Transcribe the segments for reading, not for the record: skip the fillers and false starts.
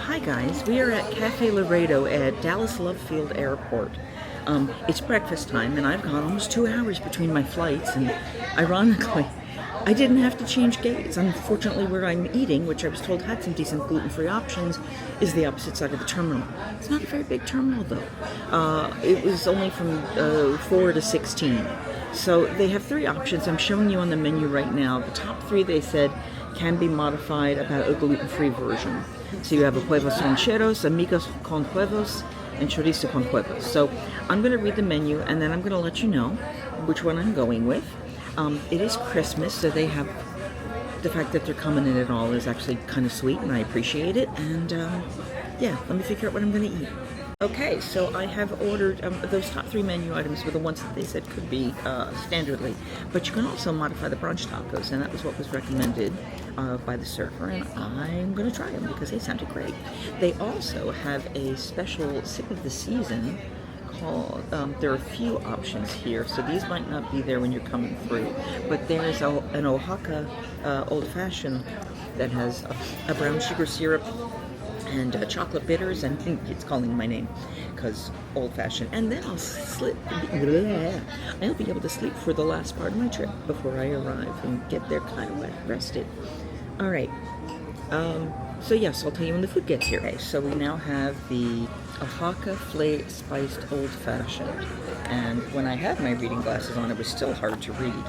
Hi guys, we are at Cafe Laredo at Dallas Love Field Airport. It's breakfast time and I've gone almost 2 hours between my flights, and ironically, I didn't have to change gates. Unfortunately, where I'm eating, which I was told had some decent gluten-free options, is the opposite side of the terminal. It's not a very big terminal though. It was only from 4 to 16. So they have three options. I'm showing you on the menu right now. The top three, they said, can be modified about a gluten-free version. So you have a huevos rancheros, amigos con huevos, and chorizo con huevos. So I'm going to read the menu and then I'm going to let you know which one I'm going with. It is Christmas, so they have the fact that they're coming in at all is actually kind of sweet, and I appreciate it. And yeah, let me figure out what I'm going to eat. Okay, so I have ordered those top three menu items were the ones that they said could be standardly, but you can also modify the brunch tacos, and that was what was recommended by the server, and I'm going to try them because they sounded great. They also have a special sip of the season called, there are a few options here, so these might not be there when you're coming through, but there's an Oaxaca old-fashioned that has a brown sugar syrup and chocolate bitters, and I think it's calling my name because old-fashioned. And then I'll be able to sleep for the last part of my trip before I arrive and get there kind of rested. All right. So yes, I'll tell you when the food gets here. Okay, so we now have the Oaxaca spiced old-fashioned, and when I had my reading glasses on, it was still hard to read.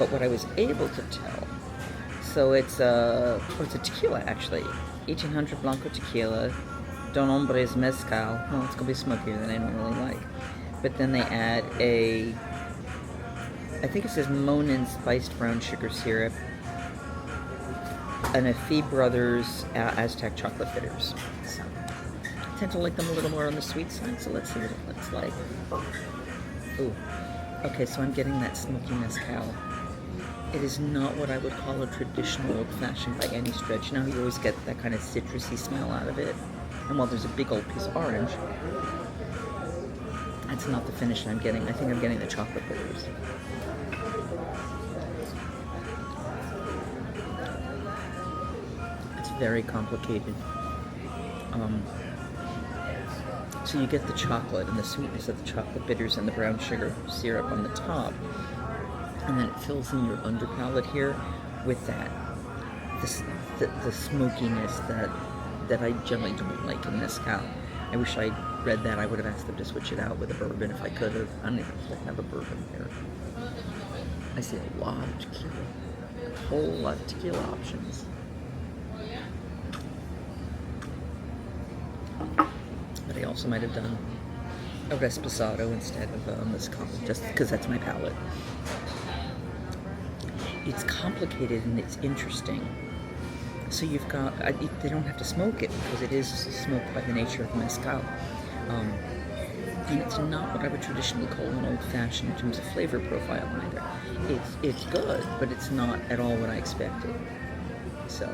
But what I was able to tell, so it's a tequila actually. 1800 Blanco tequila, Don Hombres mezcal. Well, it's gonna be smokier than I normally like. But then they add I think it says Monin spiced brown sugar syrup, and a Fee Brothers Aztec chocolate bitters. So I tend to like them a little more on the sweet side, so let's see what it looks like. Ooh. Okay, so I'm getting that smoky mezcal. It is not what I would call a traditional old-fashioned by any stretch. Now you always get that kind of citrusy smell out of it. And while there's a big old piece of orange, that's not the finish I'm getting. I think I'm getting the chocolate bitters. It's very complicated. So you get the chocolate and the sweetness of the chocolate bitters and the brown sugar syrup on the top. And then it fills in your underpalate here with the smokiness that I generally don't like in mezcal. I wish I'd read that. I would have asked them to switch it out with a bourbon if I could have. I don't even think I have a bourbon here. I see a lot of tequila. A whole lot of tequila options. But I also might have done a Reposado instead of mezcal, just because that's my palate. It's complicated and it's interesting. So you've got, they don't have to smoke it because it is smoked by the nature of mezcal. And it's not what I would traditionally call an old-fashioned in terms of flavor profile either. It's good, but it's not at all what I expected. So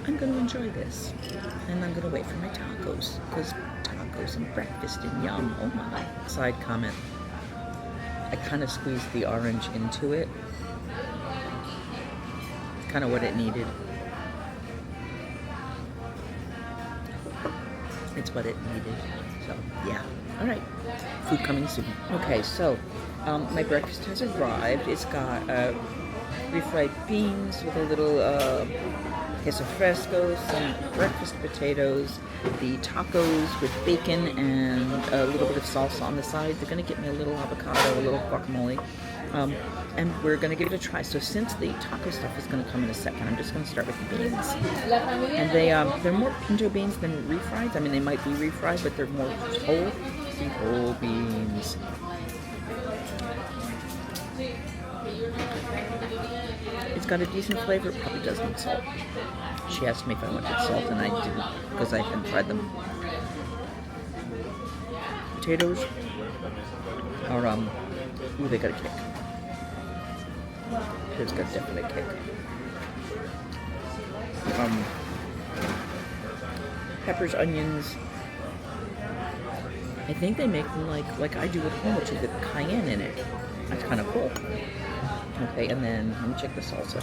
I'm going to enjoy this. And I'm going to wait for my tacos, because tacos and breakfast and yum, oh my. Side comment, I kind of squeezed the orange into it. Kind of what it needed. It's what it needed. So yeah. All right. Food coming soon. Okay, so my breakfast has arrived. It's got refried beans with a little queso fresco, some breakfast potatoes, the tacos with bacon and a little bit of salsa on the side. They're gonna get me a little avocado, a little guacamole. And we're going to give it a try. So since the taco stuff is going to come in a second, I'm just going to start with the beans. And they're more pinto beans than refried. I mean, they might be refried, but they're more whole beans. It's got a decent flavor. It probably does need salt. She asked me if I wanted salt, and I didn't because I hadn't tried them. Potatoes are ooh, they got a kick. It's got definitely a kick. Peppers, onions. I think they make them like I do at home, which is with cayenne in it. That's kind of cool. Okay, and then let me check the salsa.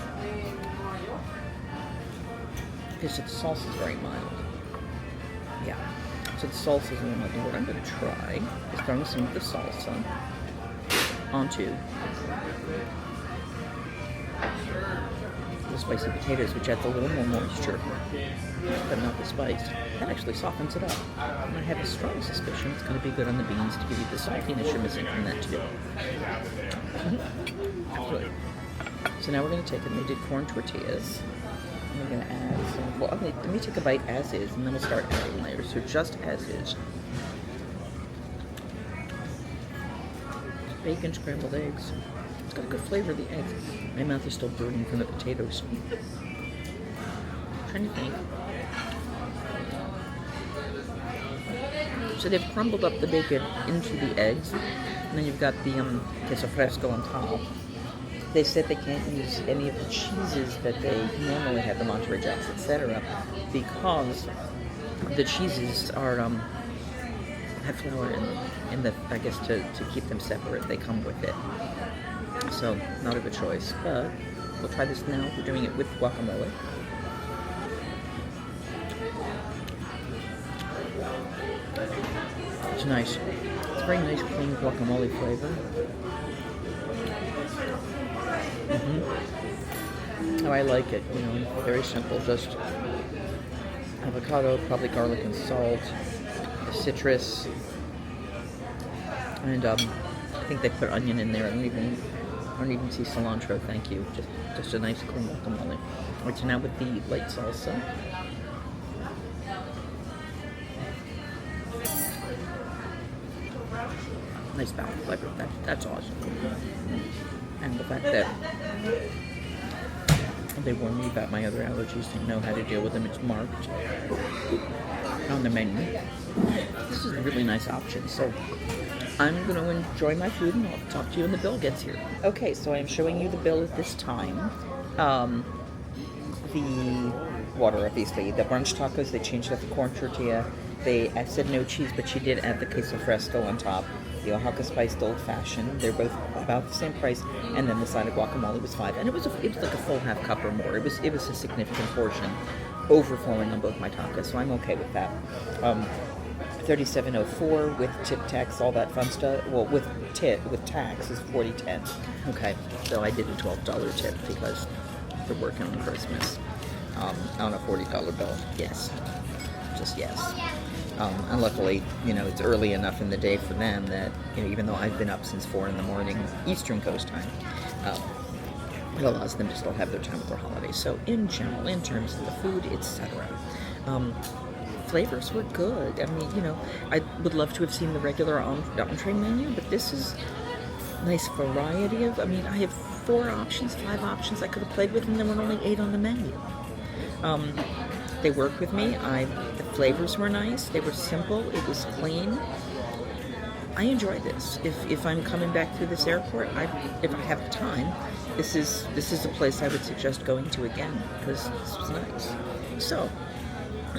Okay, so the salsa is very mild. Yeah. So the salsa is in my What I'm going to try is throwing some of the salsa onto the spicy potatoes, which adds a little more moisture, but not the spice. That actually softens it up. And I have a strong suspicion it's going to be good on the beans to give you the saltiness you're missing from that too. Absolutely. So now we're going to take it, and we did corn tortillas. And we're going to add some, well, okay, let me take a bite as is, and then we'll start adding layers. So just as is. Bacon, scrambled eggs. It's got a good flavor of the eggs. My mouth is still burning from the potatoes. I'm trying to think. So they've crumbled up the bacon into the eggs, and then you've got the queso fresco on top. They said they can't use any of the cheeses that they normally have, the Monterey Jacks, etc., because the cheeses are have flour in the I guess to keep them separate. They come with it, so not a good choice. But we'll try this now. We're doing it with guacamole. It's nice. It's a very nice, clean guacamole flavor. How I like it, very simple. Just avocado, probably garlic and salt, citrus, and I think they put onion in there. I don't even see cilantro. Thank you. Just a nice, clean guacamole. Right, so now with the light salsa. Nice balanced flavor. That's awesome. And the fact that they warned me about my other allergies, they know how to deal with them. It's marked on the menu. This is a really nice option. So I'm going to enjoy my food, and I'll talk to you when the bill gets here. Okay, so I'm showing you the bill at this time. The water, obviously. The brunch tacos, they changed up the corn tortilla. I said no cheese, but she did add the queso fresco on top. The Oaxaca spiced old fashioned. They're both about the same price, and then the side of guacamole was $5, and it was like a full half cup or more. It was a significant portion, overflowing on both my tacos, so I'm okay with that. $37.04 with tip tax, all that fun stuff. Well, with tax is $40.10. Okay, so I did a $12 tip because they're working on Christmas on a $40 bill. Yes, just yes. And luckily, it's early enough in the day for them that, even though I've been up since 4 in the morning, Eastern Coast time, it allows them to still have their time with their holidays. So in general, in terms of the food, etc., flavors were good. I mean, I would love to have seen the regular entree menu, but this is nice variety of, I have 5 options I could have played with, and there were only 8 on the menu. They worked with me. The flavors were nice. They were simple. It was clean. I enjoy this. If I'm coming back through this airport, if I have time, this is a place I would suggest going to again, because this was nice. So,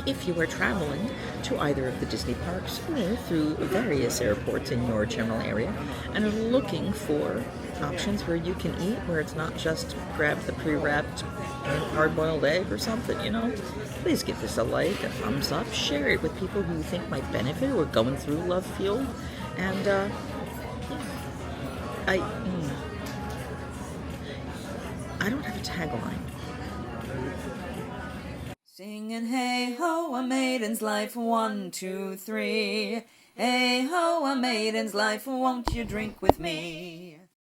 if you are traveling to either of the Disney parks or through various airports in your general area and are looking for options where you can eat, where it's not just grab the pre-wrapped hard-boiled egg or something, please give this a like, a thumbs up, share it with people who you think might benefit or going through Love Field. And I don't have a tagline. Singing, hey ho, a maiden's life, 1, 2, 3. Hey ho, a maiden's life, won't you drink with me?